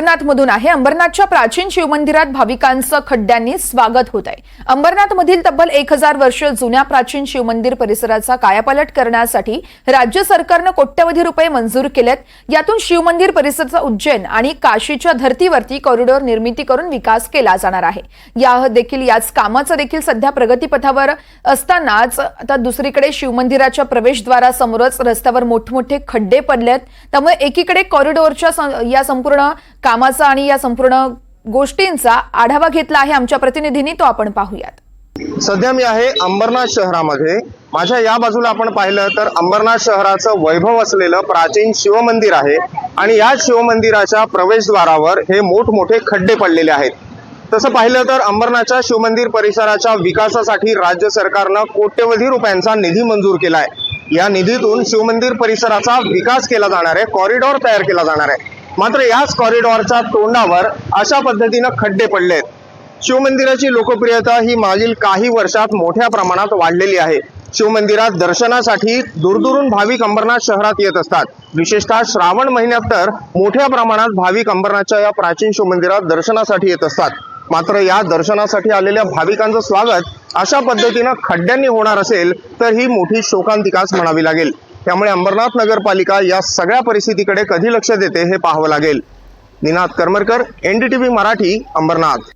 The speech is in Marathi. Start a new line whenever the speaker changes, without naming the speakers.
अंबरनाथमधून आहे। अंबरनाथच्या प्राचीन शिवमंदिरात भाविकांचं खड्ड्यांनी स्वागत होत आहे। अंबरनाथमधील तब्बल 1000 वर्ष जुन्या प्राचीन शिवमंदिर परिसराचा कायापालट करण्यासाठी राज्य सरकारने कोट्यवधी रुपये मंजूर केलेत। यातून शिवमंदिर परिसराचा उज्जैन आणि काशीच्या धर्तीवरती कॉरिडॉर निर्मिती करून विकास केला जाणार आहे। याच कामाचं देखील सध्या प्रगतीपथावर असतानाच आता दुसरीकडे शिवमंदिराच्या प्रवेशद्वारासमोरच रस्त्यावर मोठमोठे खड्डे पडलेत। त्यामुळे एकीकडे कॉरिडॉरच्या या संपूर्ण कामाचा आणि या संपूर्ण गोष्टींचा आढावा घेतला आहे आमच्या प्रतिनिधींनी, तो आपण पाहूयात।
सध्या मी आहे अंबरनाथ शहरामध्ये। माझ्या या बाजूला आपण पाहिलं तर अंबरनाथ शहराचं वैभव असलेलं प्राचीन शिवमंदिर आहे आणि या शिवमंदिराच्या प्रवेशद्वारावर हे मोठमोठे खड्डे पडलेले आहेत। तसं पाहिलं तर अंबरनाथच्या शिवमंदिर परिसराच्या विकासासाठी राज्य सरकारनं कोट्यवधी रुपयांचा निधी मंजूर केलाय। या निधीतून शिवमंदिर परिसराचा विकास केला जाणार आहे, कॉरिडॉर तयार केला जाणार आहे। मात्र याच कॉरिडॉरच्या तोंडावर अशा पद्धतीने खड्डे पडलेत। शिवमंदिराची लोकप्रियता ही मागील काही वर्षात मोठ्या प्रमाणात वाढलेली आहे। शिवमंदिरात दर्शनासाठी दूरदूरून भाविक अंबरनाथ शहरात येत असतात। विशेषतः श्रावण महिन्यात तर मोठ्या प्रमाणात भाविक अंबरनाथच्या या प्राचीन शिवमंदिरात दर्शनासाठी येत असतात। मात्र या दर्शनासाठी आलेल्या भाविकांचं स्वागत अशा पद्धतीने खड्ड्यांनी होणार असेल तर ही मोठी शोकांतिकाच म्हणावी लागेल। त्यामुळे अंबरनाथ नगरपालिका या सगळ्या परिस्थितीकडे कधी लक्ष देते हे पाहावं लागेल। निनाद करमरकर, NDTV मराठी, अंबरनाथ।